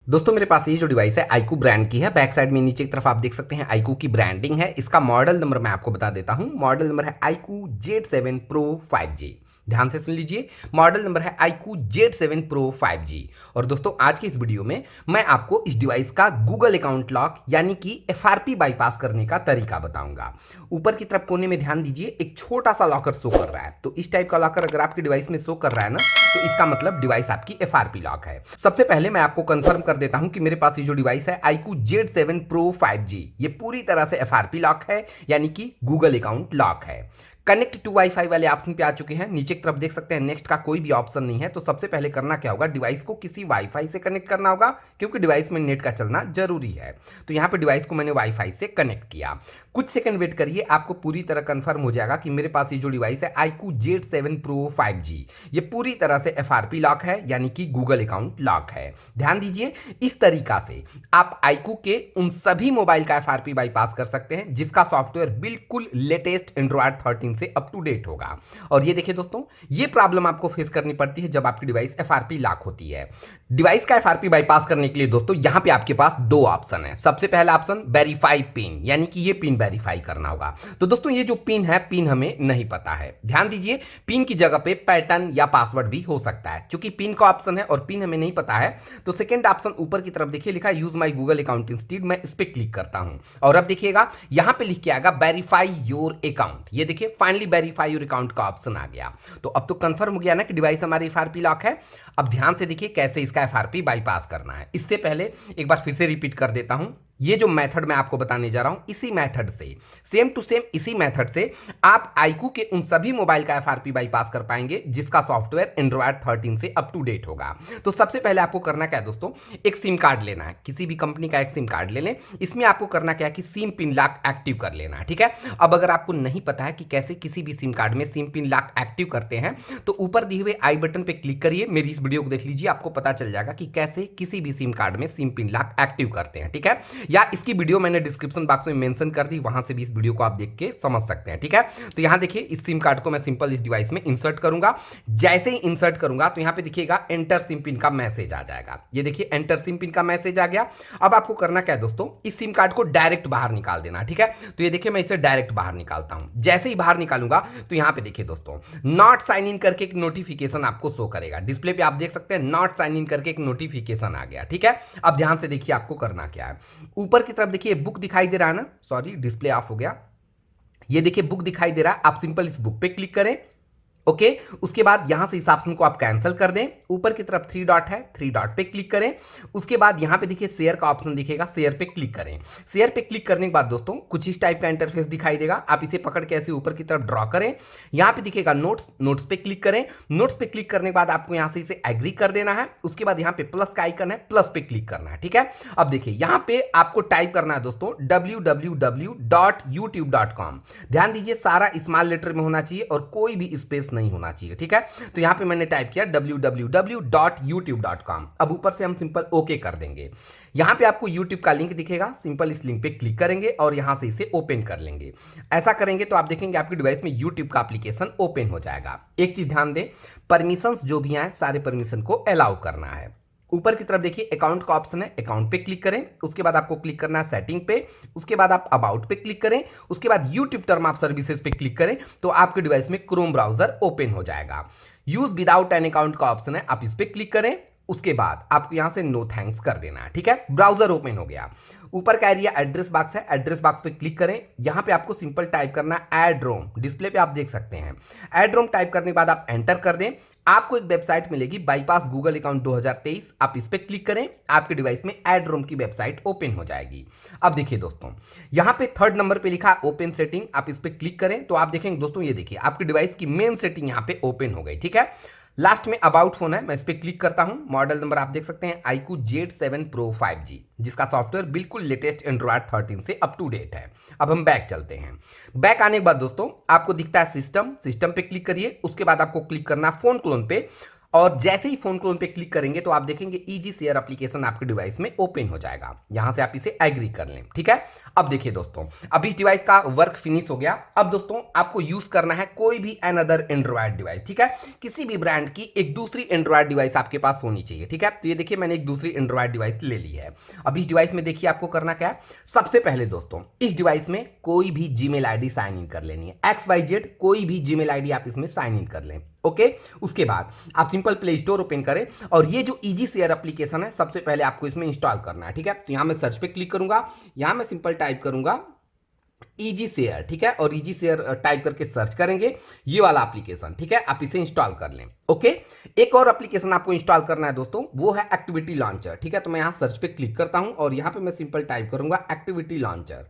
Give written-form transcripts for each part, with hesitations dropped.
दोस्तों मेरे पास ये जो डिवाइस है आईकू ब्रांड की है। बैक साइड में नीचे की तरफ आप देख सकते हैं आईकू की ब्रांडिंग है। इसका मॉडल नंबर मैं आपको बता देता हूं। मॉडल नंबर है आईकू Z7 Pro 5G। ध्यान से सुन लीजिए, मॉडल नंबर है आईकू Z7 Pro 5G। और दोस्तों आज की इस वीडियो में मैं आपको इस डिवाइस का गूगल अकाउंट लॉक यानी कि FRP बाईपास करने का तरीका बताऊंगा। ऊपर की तरफ कोने में ध्यान दीजिए, एक छोटा सा लॉकर शो कर रहा है। तो इस टाइप का लॉकर अगर आपके डिवाइस में शो कर रहा है ना, तो इसका मतलब डिवाइस आपकी FRP लॉक है। सबसे पहले मैं आपको कंफर्म कर देता हूं कि मेरे पास ये जो डिवाइस है आईकू Z7 Pro 5G ये पूरी तरह से FRP लॉक है, यानी कि गूगल अकाउंट लॉक है। कनेक्ट टू वाईफाई वाले ऑप्शन पे आ चुके हैं। नीचे की तरफ देख सकते हैं नेक्स्ट का कोई भी ऑप्शन नहीं है। तो सबसे पहले करना क्या होगा, डिवाइस को किसी वाईफाई से कनेक्ट करना होगा, क्योंकि डिवाइस में नेट का चलना जरूरी है। तो यहाँ पे डिवाइस को मैंने वाईफाई से कनेक्ट किया। कुछ सेकंड वेट करिए, आपको पूरी तरह कंफर्म हो जाएगा कि मेरे पास ये जो डिवाइस है आईकू Z7 Pro 5G ये पूरी तरह से FRP लॉक है, यानी कि गूगल अकाउंट लॉक है। ध्यान दीजिए, इस तरीका से आप आईकू के उन सभी मोबाइल का FRP बाईपास कर सकते हैं जिसका सॉफ्टवेयर बिल्कुल लेटेस्ट एंड्रॉयड 13 से अप टू डेट होगा। और ये देखिए दोस्तों, ये प्रॉब्लम आपको फेस करनी पड़ती है जब आपकी डिवाइस FRP लॉक होती है। डिवाइस का FRP बाईपास करने के लिए दोस्तों यहां पे आपके पास दो ऑप्शन है। सबसे पहला ऑप्शन वेरीफाई पिन, यानी कि ये पिन वेरीफाई करना होगा। तो दोस्तों ये जो पिन है, पिन हमें नहीं पता है। ध्यान दीजिए, पिन की जगह पे पैटर्न या पासवर्ड भी हो सकता है। क्योंकि पिन का ऑप्शन है और पिन हमें नहीं पता है, तो सेकंड ऑप्शन ऊपर की तरफ देखिए लिखा है use my Google account instead. मैं इस पे क्लिक करता हूं और अब देखिएगा यहां पे लिख के आएगा वेरीफाई योर अकाउंट। ये देखिए फाइनली वेरीफाई योर अकाउंट का ऑप्शन आ गया। तो अब तो कंफर्म हो गया ना कि डिवाइस हमारी FRP लॉक है। अब ध्यान से देखिए कैसे इसका FRP बाईपास करना है। इससे पहले एक बार फिर से रिपीट कर देता हूं। ये जो मेथड मैं आपको बताने जा रहा हूं, इसी मेथड से सेम टू सेम इसी मेथड से आप आईकू के उन सभी मोबाइल का FRP बाईपास कर पाएंगे जिसका सॉफ्टवेयर एंड्रॉयड 13 से अप टू डेट होगा। तो सबसे पहले आपको करना क्या है दोस्तों, एक सिम कार्ड लेना है। किसी भी कंपनी का एक सिम कार्ड ले लें। इसमें आपको करना क्या है कि सिम पिन लॉक एक्टिव कर लेना है, ठीक है। अब अगर आपको नहीं पता है कि कैसे किसी भी सिम कार्ड में सिम पिन लॉक एक्टिव करते हैं, तो ऊपर दिए हुए आई बटन पे क्लिक करिए। मेरी इस वीडियो को देख लीजिए, आपको पता चल जाएगा कि कैसे किसी भी सिम कार्ड में सिम पिन लॉक एक्टिव करते हैं, ठीक है। या इसकी वीडियो मैंने डिस्क्रिप्शन बॉक्स में मेंशन कर दी, वहां से भी इस वीडियो को आप देख के समझ सकते हैं, ठीक है। तो यहां देखिए इस सिम कार्ड को मैं सिंपल इस डिवाइस में इंसर्ट करूंगा। जैसे ही इंसर्ट करूंगा तो यहां पे दिखिएगा एंटर सिम पिन का मैसेज आ जाएगा। ये देखिए एंटर सिम पिन का मैसेज आ गया। अब आपको करना क्या है दोस्तों, इस सिम कार्ड को डायरेक्ट बाहर निकाल देना, ठीक है। तो ये देखिए मैं इसे डायरेक्ट बाहर निकालता हूं। जैसे ही बाहर निकालूंगा तो यहां पे देखिए दोस्तों नॉट साइन इन करके एक नोटिफिकेशन आपको शो करेगा। डिस्प्ले पे आप देख सकते हैं नॉट साइन इन करके एक नोटिफिकेशन आ गया, ठीक है। अब ध्यान से देखिए आपको करना क्या है। ऊपर की तरफ देखिए बुक दिखाई दे रहा है ना, सॉरी डिस्प्ले ऑफ हो गया। ये देखिए बुक दिखाई दे रहा है, आप सिंपल इस बुक पे क्लिक करें। ओके उसके बाद यहां से इस ऑप्शन को आप कैंसिल कर दें। ऊपर की तरफ थ्री डॉट है, थ्री डॉट पे क्लिक करें। उसके बाद यहां पे देखिए शेयर का ऑप्शन दिखेगा, शेयर पे क्लिक करें। शेयर पे क्लिक करने के बाद दोस्तों कुछ इस टाइप का इंटरफेस दिखाई देगा। आप इसे पकड़ के ऐसे ऊपर की तरफ ड्रॉ करें। यहां पे दिखेगा नोट्स, नोट्स पे क्लिक करें। नोट्स पे क्लिक करने के बाद आपको यहां से इसे एग्री कर देना है। उसके बाद यहां पे प्लस का आइकन है, प्लस पे क्लिक करना है, ठीक है। अब देखिए यहां पे आपको टाइप करना है दोस्तों www.youtube.com। ध्यान दीजिए सारा स्मॉल लेटर में होना चाहिए और कोई भी स्पेस नहीं होना चाहिए, ठीक है। तो यहां पे मैंने टाइप किया www.youtube.com। अब ऊपर से हम सिंपल ओके कर देंगे। यहां पे आपको YouTube का लिंक दिखेगा, सिंपल इस लिंक पे क्लिक करेंगे और यहां से इसे ओपन कर लेंगे। ऐसा करेंगे तो आप देखेंगे आपकी डिवाइस में YouTube का एप्लीकेशन ओपन हो जाएगा। एक चीज ध्यान दें, परमिशंस जो भी आए सारे परमिशन को अलाउ करना है। ऊपर की तरफ देखिए अकाउंट का ऑप्शन है, अकाउंट पे क्लिक करें। उसके बाद आपको क्लिक करना है सेटिंग पे। उसके बाद आप अबाउट पे क्लिक करें। उसके बाद यूट्यूब टर्म ऑफ सर्विसेज पे क्लिक करें तो आपके डिवाइस में क्रोम ब्राउजर ओपन हो जाएगा। यूज विदाउट एन अकाउंट का ऑप्शन है, आप इस पे क्लिक करें। उसके बाद आपको यहां से नो थैंक्स कर देना है, ठीक है। ब्राउजर ओपन हो गया। ऊपर का एरिया एड्रेस बॉक्स है, एड्रेस बॉक्स पे क्लिक करें। यहां पे आपको सिंपल टाइप करना है एड्रोम। डिस्प्ले पे आप देख सकते हैं एड्रोम टाइप करने के बाद आप एंटर कर दें। आपको एक वेबसाइट मिलेगी बाईपास गूगल अकाउंट 2023। आप इस पे क्लिक करें, आपके डिवाइस में एड्रोम की वेबसाइट ओपन हो जाएगी। अब देखिए दोस्तों यहां पे थर्ड नंबर पे लिखा है ओपन सेटिंग। आप इस पे क्लिक करें तो आप देखेंगे दोस्तों ये देखिए आपकी डिवाइस की मेन सेटिंग यहां पे ओपन हो गई, ठीक है। लास्ट में अबाउट फोन है, मैं इस पे क्लिक करता हूं। मॉडल नंबर आप देख सकते हैं आईकू Z7 Pro 5G जिसका सॉफ्टवेयर बिल्कुल लेटेस्ट एंड्रॉयड 13 से अप टू डेट है। अब हम बैक चलते हैं। बैक आने के बाद दोस्तों आपको दिखता है सिस्टम, सिस्टम पे क्लिक करिए। उसके बाद आपको क्लिक करना है फोन क्लोन पे और जैसे ही फोन क्लोन पे क्लिक करेंगे तो आप देखेंगे इजी शेयर एप्लीकेशन आपके डिवाइस में ओपन हो जाएगा। यहां से आप इसे एग्री कर लें, ठीक है। अब देखिए दोस्तों, अब इस डिवाइस का वर्क फिनिश हो गया। अब दोस्तों आपको यूज करना है कोई भी अनदर एंड्रॉयड डिवाइस, ठीक है। किसी भी ब्रांड की एक दूसरी एंड्रॉयड डिवाइस आपके पास होनी चाहिए, ठीक है। तो ये देखिए मैंने एक दूसरी एंड्रॉयड डिवाइस ले ली है। अब इस डिवाइस में देखिए आपको करना क्या है। सबसे पहले दोस्तों इस डिवाइस में कोई भी जीमेल आईडी साइन इन कर लेनी है, XYZ कोई भी जीमेल आईडी आप इसमें साइन इन कर लें, ओके। उसके बाद आप सिंपल प्ले स्टोर ओपन करें और ये जो इजी शेयर एप्लीकेशन है सबसे पहले आपको इसमें इंस्टॉल करना है, ठीक है। तो यहां मैं सर्च पे क्लिक करूंगा, यहां मैं सिंपल टाइप करूंगा इजी शेयर, ठीक है। और इजी शेयर टाइप करके सर्च करेंगे ये वाला एप्लीकेशन, ठीक है। आप इसे इंस्टॉल कर लें, ओके। एक और एप्लीकेशन आपको इंस्टॉल करना है दोस्तों, वो है एक्टिविटी लॉन्चर, ठीक है। तो मैं यहां सर्च पे क्लिक करता हूं और यहां पे मैं सिंपल टाइप करूंगा एक्टिविटी लॉन्चर,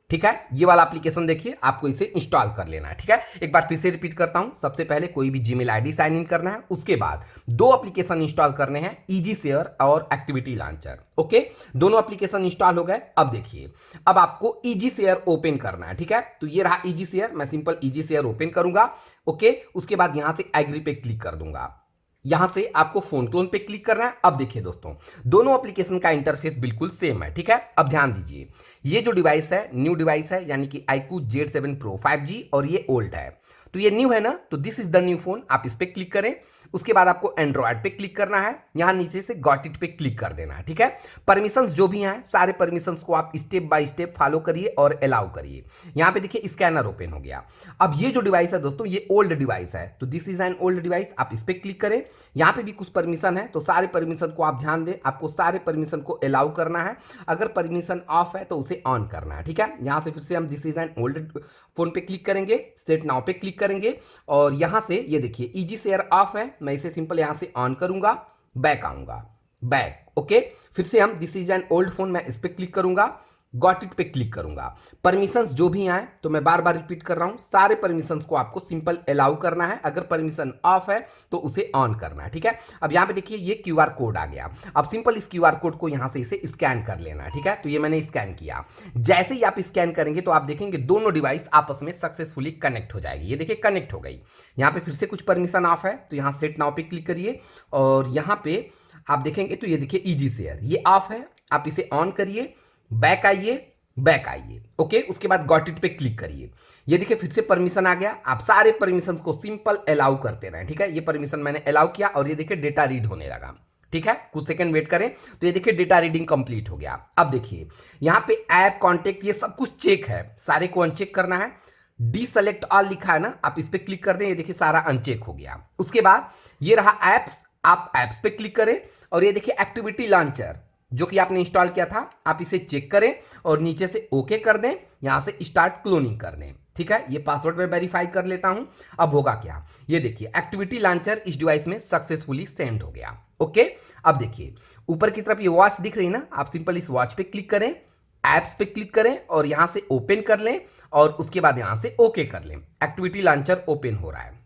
ठीक है। ये वाला एप्लीकेशन देखिए आपको इसे इंस्टॉल कर लेना है, ठीक है। एक बार फिर से रिपीट करता हूं, सबसे पहले कोई भी जीमेल आईडी साइन इन करना है, उसके बाद दो एप्लीकेशन इंस्टॉल करने हैं, इजी शेयर और एक्टिविटी लॉन्चर, ओके। दोनों एप्लीकेशन इंस्टॉल हो गए। अब देखिए अब आपको इजी शेयर ओपन करना है, ठीक है। तो ये रहा इजी शेयर, मैं सिंपल इजी शेयर ओपन करूंगा, ओके। उसके बाद यहां से एग्री पे क्लिक कर दूंगा, यहां से आपको फोन क्लोन पे क्लिक करना है। अब देखिए दोस्तों दोनों एप्लीकेशन का इंटरफेस बिल्कुल सेम है, ठीक है। अब ध्यान दीजिए, ये जो डिवाइस है न्यू डिवाइस है, यानी कि iQOO Z7 Pro 5G और ये ओल्ड है। तो ये न्यू है ना, तो this is the new phone, आप इस पे क्लिक करें। उसके बाद आपको एंड्रॉयड पे क्लिक करना है, यहां नीचे से गॉट इट पे क्लिक कर देना है, ठीक है। परमिशंस जो भी हैं सारे परमिशंस को आप स्टेप बाय स्टेप फॉलो करिए और अलाउ करिए। यहां पे देखिए स्कैनर ओपन हो गया। अब ये जो डिवाइस है दोस्तों ये ओल्ड डिवाइस है, तो this is an old device, आप इस पे क्लिक करें। यहां पे भी कुछ परमिशन है, तो सारे परमिशन को आप ध्यान दें, आपको सारे परमिशन को अलाउ करना है। अगर परमिशन ऑफ है तो उसे ऑन करना है, ठीक है। यहां से फिर से हम this is an old phone पे क्लिक करेंगे, सेट नाउ पे क्लिक करेंगे और यहां से ये देखिए इजी शेयर ऑफ है, मैं इसे सिंपल यहां से ऑन करूंगा, बैक आऊंगा, बैक, ओके। फिर से हम this is an old phone, मैं इस पे क्लिक करूंगा, गॉट इट पे क्लिक करूंगा। परमिशंस जो भी आए, तो मैं बार बार रिपीट कर रहा हूं, सारे परमिशंस को आपको सिंपल अलाउ करना है। अगर परमिशन ऑफ है तो उसे ऑन करना है, ठीक है। अब यहां पे देखिए ये QR कोड आ गया। अब सिंपल इस QR कोड को यहां से इसे स्कैन कर लेना है, ठीक है। तो ये मैंने स्कैन किया। जैसे ही आप स्कैन करेंगे तो आप देखेंगे दोनों डिवाइस आपस में सक्सेसफुली कनेक्ट हो जाएगी। ये देखिए कनेक्ट हो गई। यहां पे फिर से कुछ परमिशन ऑफ है, तो यहां सेट नाउ पे क्लिक करिए और यहां पे आप देखेंगे तो ये देखिए इजी शेयर ये ऑफ है, आप इसे ऑन करिए, बैक आइए, बैक आइए, ओके। उसके बाद गॉट इट पे क्लिक करिए। ये देखिए फिर से परमिशन आ गया। आप सारे परमिशन को सिंपल अलाउ करते रहें, ठीक है। ये परमिशन मैंने अलाउ किया और ये देखिए डेटा रीड होने लगा, ठीक है। कुछ सेकंड वेट करें, तो ये देखिए डेटा रीडिंग कंप्लीट हो गया। अब देखिए यहाँ पे ऐप, कॉन्टेक्ट, ये सब कुछ चेक है, सारे को अनचेक करना है। डीसेलेक्ट ऑल लिखा है ना, आप इस पे क्लिक कर दें, ये देखिए सारा अनचेक हो गया। उसके बाद ये रहा एप्स, आप एप्स पे क्लिक करें और ये देखिए एक्टिविटी लॉन्चर जो कि आपने इंस्टॉल किया था, आप इसे चेक करें और नीचे से ओके कर दें, यहां से स्टार्ट क्लोनिंग कर दें, ठीक है। ये पासवर्ड में वेरीफाई कर लेता हूं। अब होगा क्या, ये देखिए एक्टिविटी लॉन्चर इस डिवाइस में सक्सेसफुली सेंड हो गया, ओके। अब देखिए ऊपर की तरफ ये वॉच दिख रही ना, आप सिंपल इस वॉच पे क्लिक करें, एप्स पे क्लिक करें और यहां से ओपन कर लें और उसके बाद यहां से ओके कर लें। एक्टिविटी लॉन्चर ओपन हो रहा है।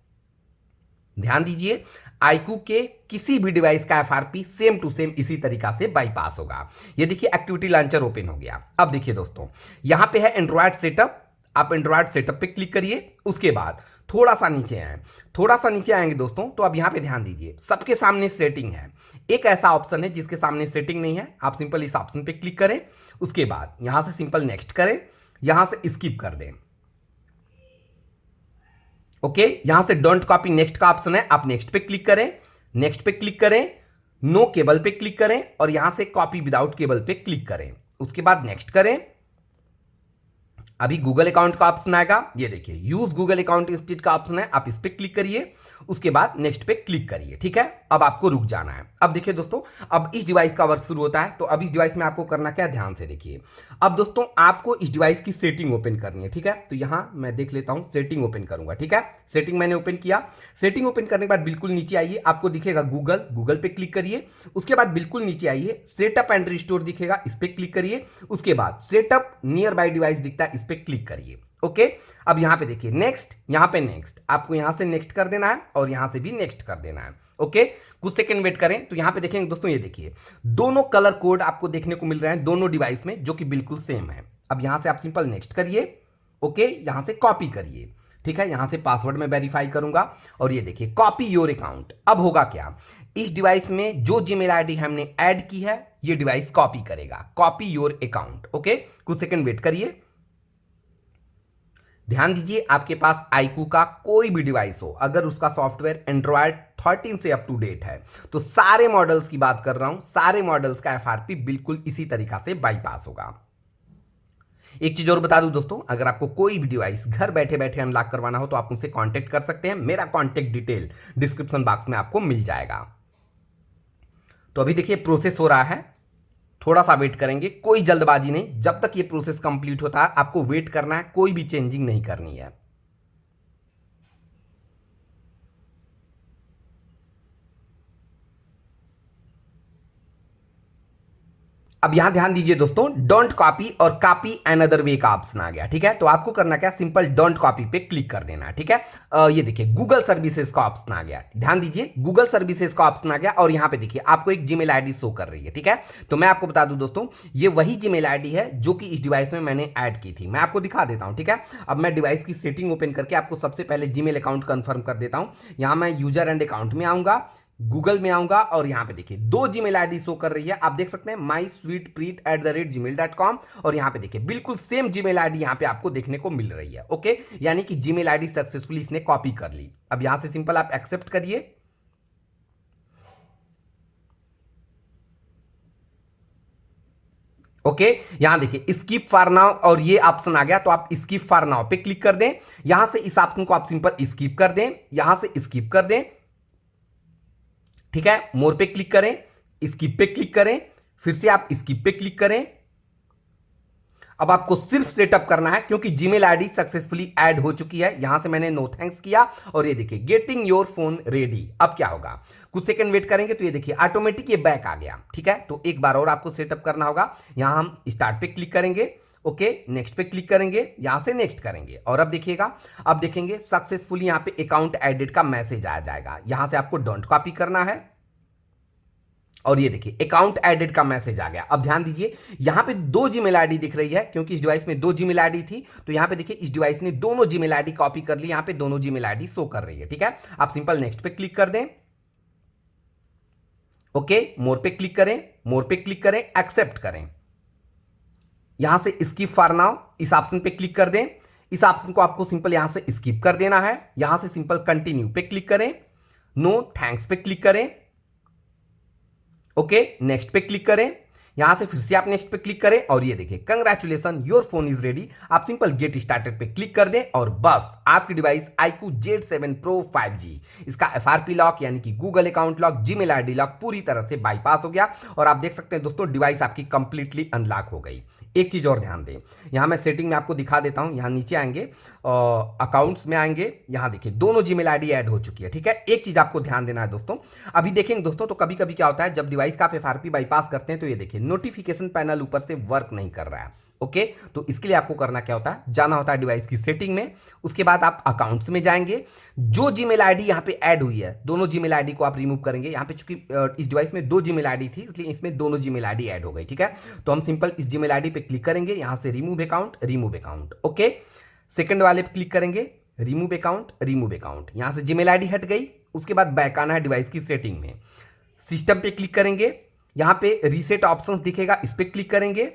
ध्यान दीजिए iQOO के किसी भी डिवाइस का FRP सेम टू सेम इसी तरीका से बाईपास होगा। ये देखिए एक्टिविटी लॉन्चर ओपन हो गया। अब देखिए दोस्तों यहां पे है एंड्रॉयड सेटअप, आप एंड्रॉयड सेटअप पे क्लिक करिए। उसके बाद थोड़ा सा नीचे आए, थोड़ा सा नीचे आएंगे दोस्तों, तो अब यहां पे ध्यान दीजिए सबके सामने सेटिंग है। एक ऐसा ऑप्शन है जिसके सामने सेटिंग नहीं है, आप सिंपल इस ऑप्शन पे क्लिक करें। उसके बाद यहां से सिंपल नेक्स्ट करें, यहां से स्किप कर दें, ओके। यहां से डोंट कॉपी नेक्स्ट का ऑप्शन है, आप नेक्स्ट पे क्लिक करें, नेक्स्ट पे क्लिक करें, नो केबल पे क्लिक करें और यहां से कॉपी विदाउट केबल पे क्लिक करें। उसके बाद नेक्स्ट करें। अभी गूगल अकाउंट का ऑप्शन आएगा, ये देखिए यूज गूगल अकाउंट इंस्टीट्यूट का ऑप्शन है, आप इस पे क्लिक करिए। उसके बाद नेक्स्ट पे क्लिक करिए, ठीक है। अब आपको रुक जाना है। अब देखिए दोस्तों अब इस डिवाइस का वर्क शुरू होता है, तो अब इस डिवाइस में आपको करना क्या, ध्यान से देखिए। अब दोस्तों आपको इस डिवाइस की सेटिंग ओपन करनी है, ठीक है। तो यहां मैं देख लेता हूं, सेटिंग ओपन करूंगा, ठीक है। सेटिंग मैंने ओपन किया। सेटिंग ओपन करने के बाद बिल्कुल नीचे आइए, आपको दिखेगा गूगल, गूगल पे क्लिक करिए। उसके बाद बिल्कुल नीचे आइए, सेटअप एंड रिस्टोर दिखेगा, इस पे क्लिक करिए। उसके बाद सेटअप नियर बाय डिवाइस दिखता है, इस पे क्लिक करिए, ओके। अब यहां पे देखिए नेक्स्ट, यहां पे नेक्स्ट, आपको यहां से नेक्स्ट कर देना है और यहां से भी नेक्स्ट कर देना है, ओके। कुछ सेकंड वेट करें, तो यहां पे देखेंगे दोस्तों ये देखिए दोनों कलर कोड आपको देखने को मिल रहे हैं दोनों डिवाइस में, जो कि बिल्कुल सेम है। अब यहां से आप सिंपल नेक्स्ट करिए, ओके। यहां से कॉपी करिए, ठीक है, यहां से पासवर्ड में वेरीफाई करूंगा और ये देखिए कॉपी योर अकाउंट। अब होगा क्या, इस डिवाइस में जो जीमेल आईडी हमने ऐड की है ये डिवाइस कॉपी करेगा, कॉपी योर अकाउंट। ओके, कुछ सेकंड वेट करिए। ध्यान दीजिए, आपके पास आईकू का कोई भी डिवाइस हो, अगर उसका सॉफ्टवेयर एंड्रॉयड 13 से अप टू डेट है, तो सारे मॉडल्स की बात कर रहा हूं, सारे मॉडल्स का एफआरपी बिल्कुल इसी तरीका से बाईपास होगा। एक चीज और बता दूं दोस्तों, अगर आपको कोई भी डिवाइस घर बैठे बैठे अनलॉक करवाना हो तो आप मुझसे कांटेक्ट कर सकते हैं। मेरा कांटेक्ट डिटेल डिस्क्रिप्शन बॉक्स में आपको मिल जाएगा। तो अभी देखिए प्रोसेस हो रहा है, थोड़ा सा वेट करेंगे, कोई जल्दबाजी नहीं। जब तक ये प्रोसेस कंप्लीट होता है आपको वेट करना है, कोई भी चेंजिंग नहीं करनी है। अब यहां ध्यान दीजिए दोस्तों, डोंट कॉपी और कॉपी अनदर वे का ऑप्शन आ गया। ठीक है, तो आपको करना क्या, सिंपल डोंट कॉपी पे क्लिक कर देना। ठीक है, ये देखिए गूगल सर्विसेज का ऑप्शन आ गया। ध्यान दीजिए, गूगल सर्विसेज का ऑप्शन आ गया और यहां पे देखिए आपको एक जीमेल आईडी शो कर रही है। ठीक है, तो मैं आपको बता दूं दोस्तों, ये वही जीमेल आईडी है जो कि इस डिवाइस में मैंने ऐड की थी। मैं आपको दिखा देता हूं। ठीक है, अब मैं डिवाइस की सेटिंग ओपन करके आपको सबसे पहले जीमेल अकाउंट कंफर्म कर देता हूं। यहां मैं यूजर एंड अकाउंट में आऊंगा, गूगल में आऊंगा और यहां पे देखिए दो जीमेल आईडी शो कर रही है। आप देख सकते हैं mysweetpreet@gmail.com और यहां पे देखिए बिल्कुल सेम जीमेल आईडी यहां पे आपको देखने को मिल रही है। ओके, यानी कि जीमेल आईडी सक्सेसफुली इसने कॉपी कर ली। अब यहां से सिंपल आप एक्सेप्ट करिए। ओके, यहां देखिए स्किप फॉर नाउ और ये ऑप्शन आ गया, तो आप स्किप फॉर नाउ पे क्लिक कर दें। यहां से इस ऑप्शन को आप सिंपल स्किप कर दें, यहां से स्किप कर दें। ठीक है, मोर पे क्लिक करें, स्किप पे क्लिक करें, फिर से आप स्किप पे क्लिक करें। अब आपको सिर्फ सेटअप करना है क्योंकि जीमेल आईडी सक्सेसफुली ऐड हो चुकी है। यहां से मैंने नो थैंक्स किया और ये देखिए गेटिंग योर फोन रेडी। अब क्या होगा, कुछ सेकंड वेट करेंगे तो ये देखिए ऑटोमेटिक ये बैक आ गया। ठीक है, तो एक बार और आपको सेटअप करना होगा। यहां हम स्टार्ट पे क्लिक करेंगे, ओके, नेक्स्ट पे क्लिक करेंगे, यहां से नेक्स्ट करेंगे और अब देखिएगा, अब देखेंगे सक्सेसफुली यहां पे अकाउंट एडेड का मैसेज आ जाएगा। यहां से आपको डोंट कॉपी करना है और ये देखिए अकाउंट एडेड का मैसेज आ गया। अब ध्यान दीजिए, यहां पे दो जीमेल आईडी दिख रही है क्योंकि इस डिवाइस में दो जीमेल आईडी थी, तो यहां पे देखिए इस डिवाइस ने दोनों जीमेल आईडी कॉपी कर ली, यहां पे दोनों जीमेल आईडी शो कर रही है। ठीक है, आप सिंपल नेक्स्ट पे क्लिक कर दें, ओके, मोर पे क्लिक करें, मोर पे क्लिक करें, एक्सेप्ट करें। यहां से स्किप फॉर नाउ इस ऑप्शन पे क्लिक कर दें। इस ऑप्शन को आपको सिंपल यहां से स्किप कर देना है। यहां से सिंपल कंटिन्यू पे क्लिक करें, नो थैंक्स पे क्लिक करें, ओके, नेक्स्ट पे क्लिक करें। यहां से फिर से आप नेक्स्ट पे क्लिक करें और ये देखिए congratulation your phone is ready. आप सिंपल गेट स्टार्टेड पे क्लिक कर दें और बस आपकी device iQOO Z7 Pro 5G, इसका FRP लॉक यानी कि Google account lock, Gmail ID lock पूरी तरह से बाईपास हो गया और आप देख सकते हैं दोस्तों डिवाइस आपकी कंप्लीटली अनलॉक हो गई। एक चीज और ध्यान दें, यहां मैं सेटिंग में आपको दिखा देता हूं। यहां नीचे आएंगे, अकाउंट्स में आएंगे, यहां देखिए दोनों जीमेल आईडी ऐड हो चुकी है। ठीक है, एक चीज आपको ध्यान देना है दोस्तों, अभी देखेंगे दोस्तों, तो कभी कभी क्या होता है जब डिवाइस का आप FRP बाईपास करते हैं तो ये देखिए नोटिफिकेशन पैनल ऊपर से वर्क नहीं कर रहा है। ओके, तो इसके लिए आपको करना क्या होता है, जाना होता है डिवाइस की सेटिंग में, उसके बाद आप अकाउंट्स में जाएंगे, जो जीमेल आईडी यहां पे ऐड हुई है दोनों जीमेल आईडी को आप रिमूव करेंगे। यहां पे चूंकि इस डिवाइस में दो जीमेल आईडी थी इसलिए इसमें दोनों जीमेल आईडी ऐड हो गई। ठीक है, तो हम सिंपल इस जीमेल आईडी पे क्लिक करेंगे, यहां से remove account, remove account, okay, second वाले पे क्लिक करेंगे, रिमूव अकाउंट, रिमूव अकाउंट, यहां से जीमेल आईडी हट गई। उसके बाद बैक आना है डिवाइस की सेटिंग में, सिस्टम पे क्लिक करेंगे, यहां पे रीसेट ऑप्शंस दिखेगा, इस पे क्लिक करेंगे,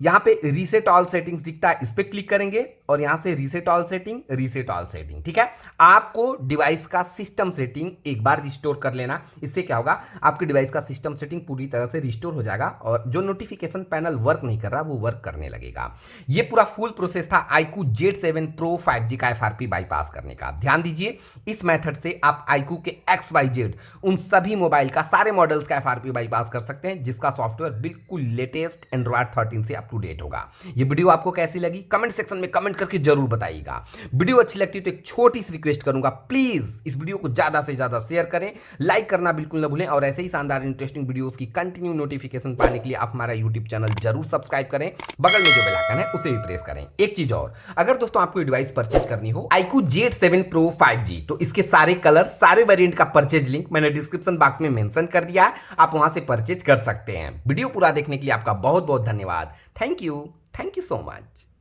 यहां पे रीसेट ऑल सेटिंग्स दिखता है, इस पे क्लिक करेंगे और यहां से reset all setting, reset all setting. ठीक है, आपको डिवाइस का सिस्टम सेटिंग एक बार रिस्टोर कर लेना। इससे क्या होगा, आपके डिवाइस का सिस्टम सेटिंग पूरी तरह से रिस्टोर हो जाएगा और जो नोटिफिकेशन पैनल वर्क नहीं कर रहा वो वर्क करने लगेगा। ये पूरा फुल प्रोसेस था iQOO Z7 Pro 5G का FRP बाईपास करने का। ध्यान दीजिए, इस मेथड से आप iQOO के XYZ उन सभी मोबाइल का, सारे मॉडल्स का FRP बाईपास कर सकते हैं जिसका सॉफ्टवेयर बिल्कुल लेटेस्ट एंड्रॉयड 13 से अप टू डेट होगा। ये वीडियो आपको कैसी लगी कमेंट सेक्शन में कमेंट करके जरूर बताइएगा। वीडियो अच्छी लगती है तो एक छोटी सी रिक्वेस्ट करूंगा, प्लीज इस वीडियो को ज्यादा से ज्यादा शेयर करें, लाइक करना बिल्कुल ना भूलें और ऐसे ही शानदार इंटरेस्टिंग वीडियोस की कंटिन्यू नोटिफिकेशन पाने के लिए आप हमारा यूट्यूब चैनल जरूर सब्सक्राइब करें, बगल में जो बेल आइकन है उसे भी प्रेस करें। एक चीज और, अगर दोस्तों आपको डिवाइस परचेज करनी हो iQOO Z7 Pro 5G, तो इसके सारे कलर, सारे वेरिएंट का परचेज लिंक मैंने डिस्क्रिप्शन बॉक्स में मेंशन कर दिया है, आप वहां से परचेज कर सकते हैं। वीडियो पूरा देखने के लिए आपका बहुत बहुत धन्यवाद। Thank you so much.